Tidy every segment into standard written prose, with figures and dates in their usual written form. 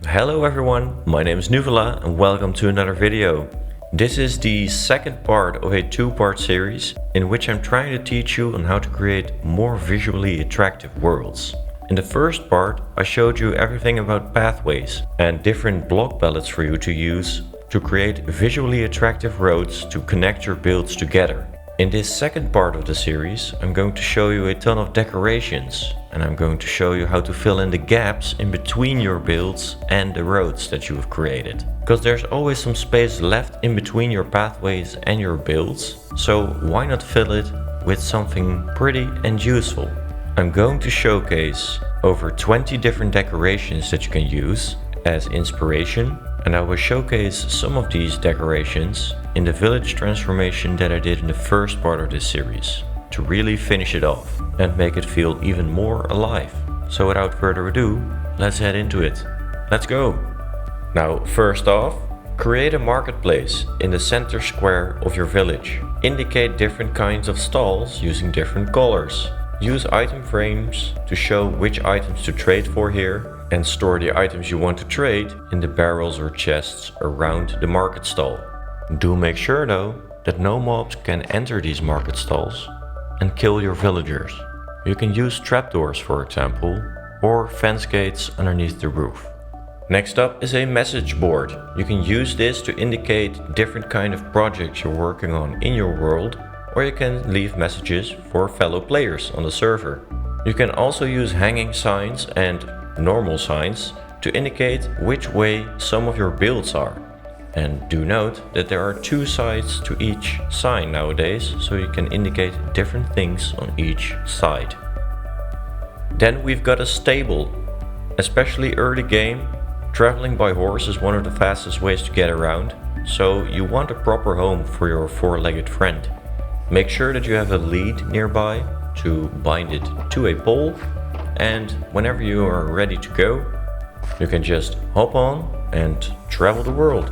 Hello everyone, my name is Nuvela and welcome to another video. This is the second part of a two-part series in which I'm trying to teach you on how to create more visually attractive worlds. In the first part, I showed you everything about pathways and different block palettes for you to use to create visually attractive roads to connect your builds together. In this second part of the series, I'm going to show you a ton of decorations and I'm going to show you how to fill in the gaps in between your builds and the roads that you have created. Because there's always some space left in between your pathways and your builds, so why not fill it with something pretty and useful? I'm going to showcase over 20 different decorations that you can use as inspiration, and I will showcase some of these decorations in the village transformation that I did in the first part of this series to really finish it off and make it feel even more alive. So without further ado, let's head into it. Let's go! Now, first off, create a marketplace in the center square of your village. Indicate different kinds of stalls using different colors. Use item frames to show which items to trade for here, and store the items you want to trade in the barrels or chests around the market stall. Do make sure though that no mobs can enter these market stalls and kill your villagers. You can use trapdoors, for example, or fence gates underneath the roof. Next up is a message board. You can use this to indicate different kind of projects you're working on in your world, or you can leave messages for fellow players on the server. You can also use hanging signs and normal signs to indicate which way some of your builds are. And do note that there are two sides to each sign nowadays, so you can indicate different things on each side. Then we've got a stable. Especially early game, traveling by horse is one of the fastest ways to get around, so you want a proper home for your four-legged friend. Make sure that you have a lead nearby to bind it to a pole, and whenever you are ready to go, you can just hop on and travel the world.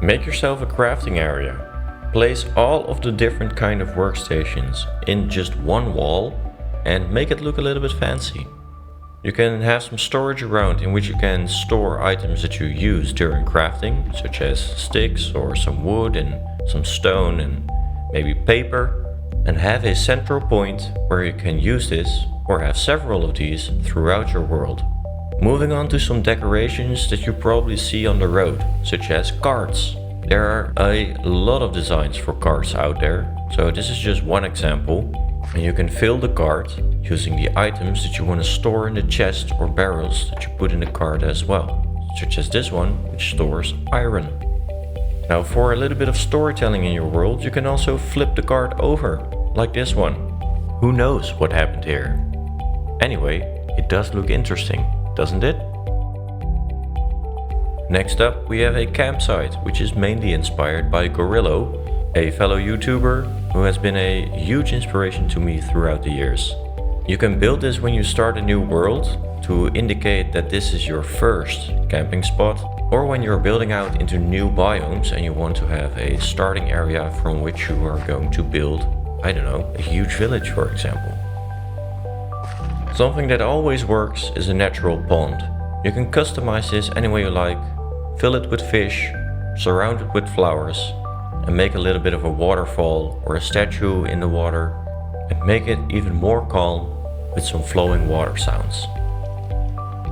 Make yourself a crafting area. Place all of the different kind of workstations in just one wall and make it look a little bit fancy. You can have some storage around in which you can store items that you use during crafting, such as sticks or some wood and some stone and maybe paper, and have a central point where you can use this or have several of these throughout your world. Moving on to some decorations that you probably see on the road, such as carts. There are a lot of designs for carts out there, so this is just one example. And you can fill the cart using the items that you want to store in the chest or barrels that you put in the cart as well, such as this one, which stores iron. Now, for a little bit of storytelling in your world, you can also flip the cart over, like this one. Who knows what happened here? Anyway, it does look interesting, doesn't it? Next up, we have a campsite, which is mainly inspired by Gorillo, a fellow YouTuber who has been a huge inspiration to me throughout the years. You can build this when you start a new world to indicate that this is your first camping spot, or when you're building out into new biomes and you want to have a starting area from which you are going to build, I don't know, a huge village, for example. Something that always works is a natural pond. You can customize this any way you like, fill it with fish, surround it with flowers, and make a little bit of a waterfall or a statue in the water, and make it even more calm with some flowing water sounds.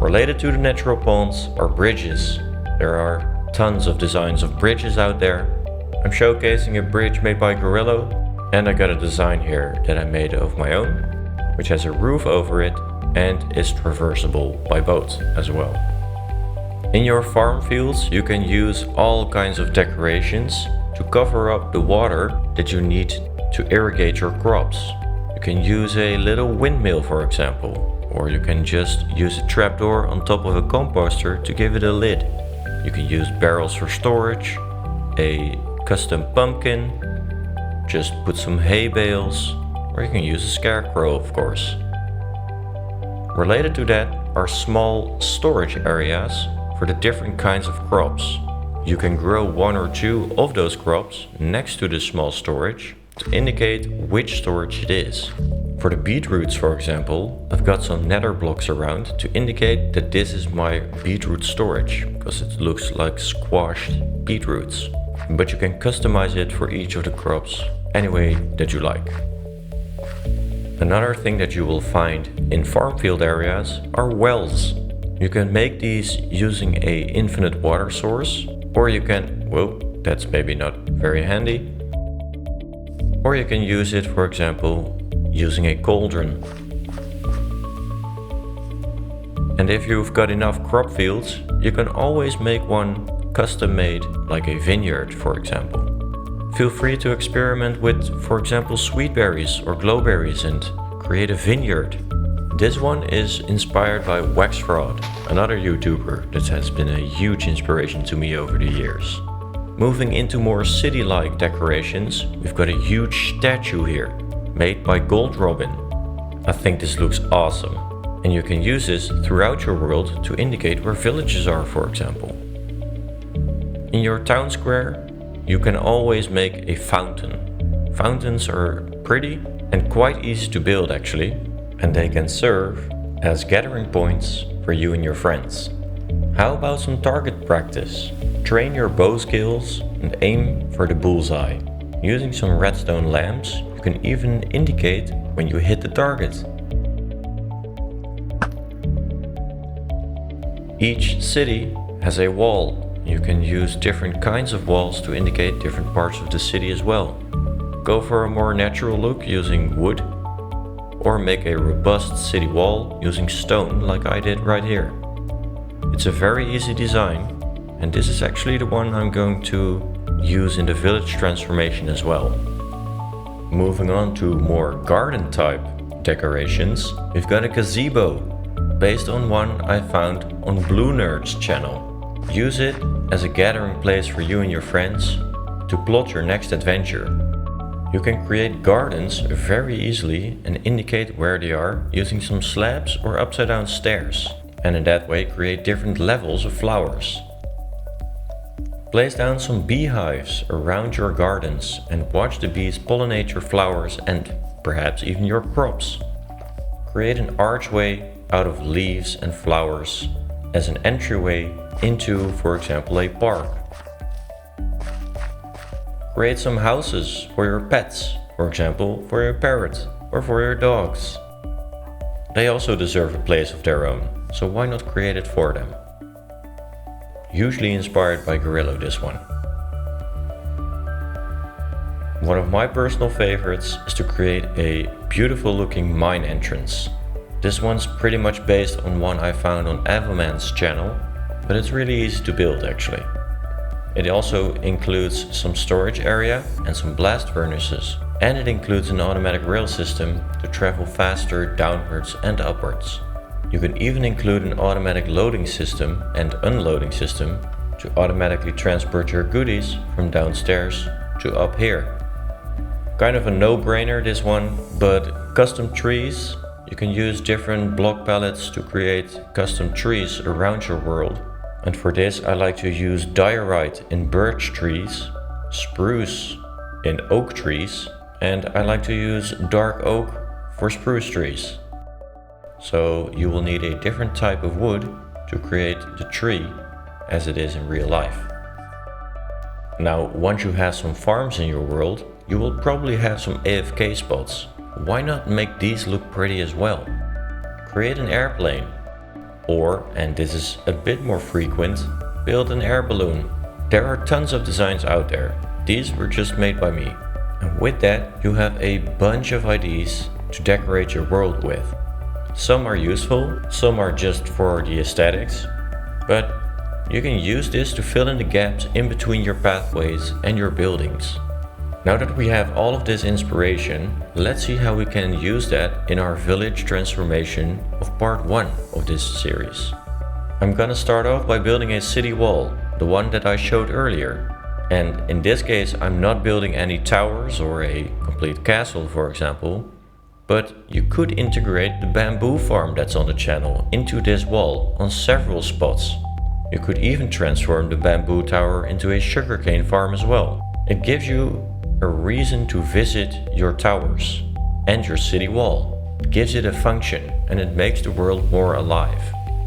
Related to the natural ponds are bridges. There are tons of designs of bridges out there. I'm showcasing a bridge made by Gorillo, and I got a design here that I made of my own, which has a roof over it and is traversable by boat as well. In your farm fields, you can use all kinds of decorations to cover up the water that you need to irrigate your crops. You can use a little windmill, for example, or you can just use a trapdoor on top of a composter to give it a lid. You can use barrels for storage, a custom pumpkin, just put some hay bales, or you can use a scarecrow, of course. Related to that are small storage areas for the different kinds of crops. You can grow one or two of those crops next to the small storage to indicate which storage it is. For the beetroots, for example, I've got some nether blocks around to indicate that this is my beetroot storage, because it looks like squashed beetroots. But you can customize it for each of the crops any way that you like. Another thing that you will find in farm field areas are wells. You can make these using a infinite water source, or you can, well, that's maybe not very handy, or you can use it, for example, using a cauldron. And if you've got enough crop fields, you can always make one custom made, like a vineyard, for example. Feel free to experiment with, for example, sweet berries or glowberries and create a vineyard. This one is inspired by Waxfraud, another YouTuber that has been a huge inspiration to me over the years. Moving into more city-like decorations, we've got a huge statue here, made by Gold Robin. I think this looks awesome, and you can use this throughout your world to indicate where villages are, for example. In your town square, you can always make a fountain. Fountains are pretty and quite easy to build actually, and they can serve as gathering points for you and your friends. How about some target practice? Train your bow skills and aim for the bullseye. Using some redstone lamps, you can even indicate when you hit the target. Each city has a wall. You can use different kinds of walls to indicate different parts of the city as well. Go for a more natural look using wood, or make a robust city wall using stone like I did right here. It's a very easy design, and this is actually the one I'm going to use in the village transformation as well. Moving on to more garden type decorations, we've got a gazebo, based on one I found on Blue Nerd's channel. Use it as a gathering place for you and your friends to plot your next adventure. You can create gardens very easily and indicate where they are using some slabs or upside down stairs, and in that way create different levels of flowers. Place down some beehives around your gardens and watch the bees pollinate your flowers and perhaps even your crops. Create an archway out of leaves and flowers as an entryway into, for example, a park. Create some houses for your pets, for example, for your parrot or for your dogs. They also deserve a place of their own, so why not create it for them? Usually inspired by Gorillo, this one. One of my personal favorites is to create a beautiful looking mine entrance. This one's pretty much based on one I found on Avaman's channel, but it's really easy to build actually. It also includes some storage area and some blast furnaces, and it includes an automatic rail system to travel faster downwards and upwards. You can even include an automatic loading system and unloading system to automatically transport your goodies from downstairs to up here. Kind of a no-brainer this one, but custom trees. You can use different block palettes to create custom trees around your world. And for this I like to use diorite in birch trees, spruce in oak trees, and I like to use dark oak for spruce trees. So you will need a different type of wood to create the tree as it is in real life. Now, once you have some farms in your world, you will probably have some AFK spots. Why not make these look pretty as well? Create an airplane. Or, and this is a bit more frequent, build an air balloon. There are tons of designs out there. These were just made by me. And with that, you have a bunch of ideas to decorate your world with. Some are useful, some are just for the aesthetics, but you can use this to fill in the gaps in between your pathways and your buildings. Now that we have all of this inspiration, let's see how we can use that in our village transformation of part 1 of this series. I'm gonna start off by building a city wall, the one that I showed earlier. And in this case I'm not building any towers or a complete castle, for example, but you could integrate the bamboo farm that's on the channel into this wall on several spots. You could even transform the bamboo tower into a sugarcane farm as well. It gives you a reason to visit your towers and your city wall. It gives it a function and it makes the world more alive,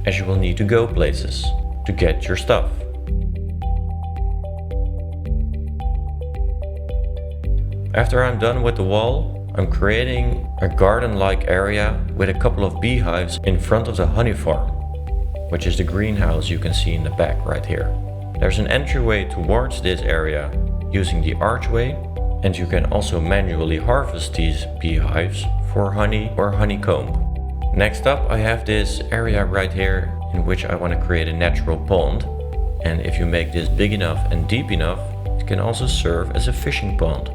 as you will need to go places to get your stuff. After I'm done with the wall, I'm creating a garden-like area with a couple of beehives in front of the honey farm, which is the greenhouse you can see in the back right here. There's an entryway towards this area using the archway, and you can also manually harvest these beehives for honey or honeycomb. Next up I have this area right here in which I want to create a natural pond, and if you make this big enough and deep enough, it can also serve as a fishing pond.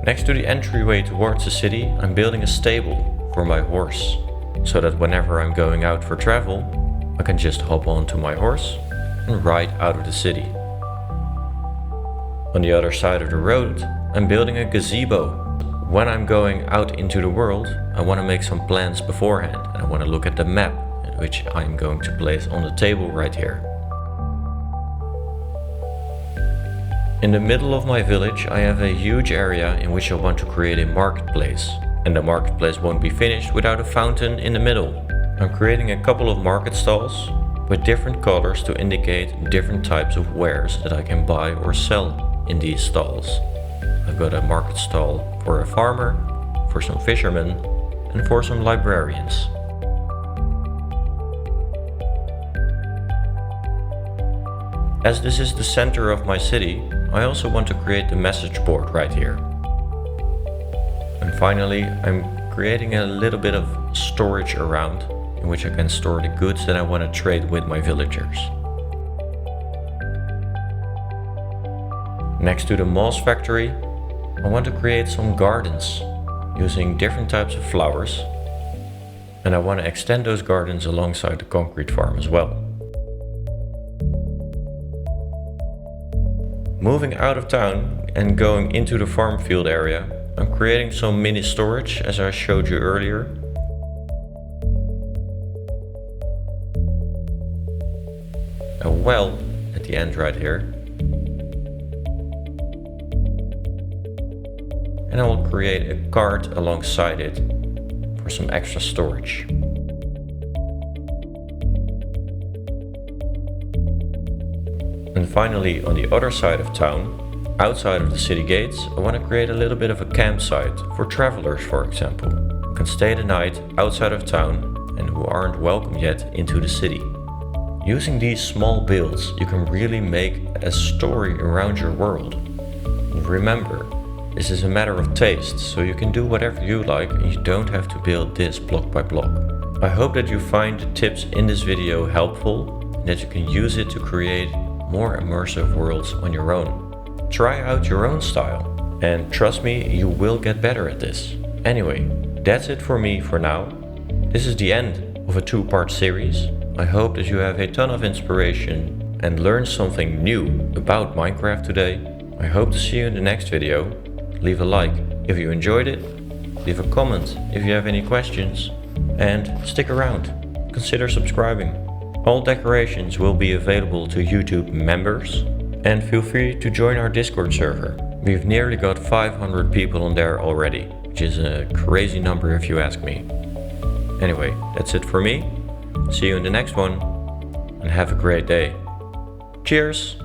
Next to the entryway towards the city, I'm building a stable for my horse, so that whenever I'm going out for travel, I can just hop onto my horse and ride out of the city. On the other side of the road, I'm building a gazebo. When I'm going out into the world, I want to make some plans beforehand, and I want to look at the map, which I'm going to place on the table right here. In the middle of my village, I have a huge area in which I want to create a marketplace. And the marketplace won't be finished without a fountain in the middle. I'm creating a couple of market stalls with different colors to indicate different types of wares that I can buy or sell in these stalls. I've got a market stall for a farmer, for some fishermen, and for some librarians. As this is the center of my city, I also want to create the message board right here. And finally, I'm creating a little bit of storage around in which I can store the goods that I want to trade with my villagers. Next to the moss factory, I want to create some gardens using different types of flowers, and I want to extend those gardens alongside the concrete farm as well. Moving out of town and going into the farm field area, I'm creating some mini storage as I showed you earlier. A well at the end right here. And I will create a cart alongside it for some extra storage. And finally, on the other side of town, outside of the city gates, I want to create a little bit of a campsite for travelers, for example, who can stay the night outside of town and who aren't welcome yet into the city. Using these small builds, you can really make a story around your world. And remember, this is a matter of taste, so you can do whatever you like and you don't have to build this block by block. I hope that you find the tips in this video helpful and that you can use it to create more immersive worlds on your own. Try out your own style, and trust me, you will get better at this. Anyway, that's it for me for now. This is the end of a 2-part series. I hope that you have a ton of inspiration and learned something new about Minecraft today. I hope to see you in the next video. Leave a like if you enjoyed it, leave a comment if you have any questions, and stick around. Consider subscribing. All decorations will be available to YouTube members, and feel free to join our Discord server. We've nearly got 500 people on there already, which is a crazy number if you ask me. Anyway, that's it for me. See you in the next one, and have a great day. Cheers!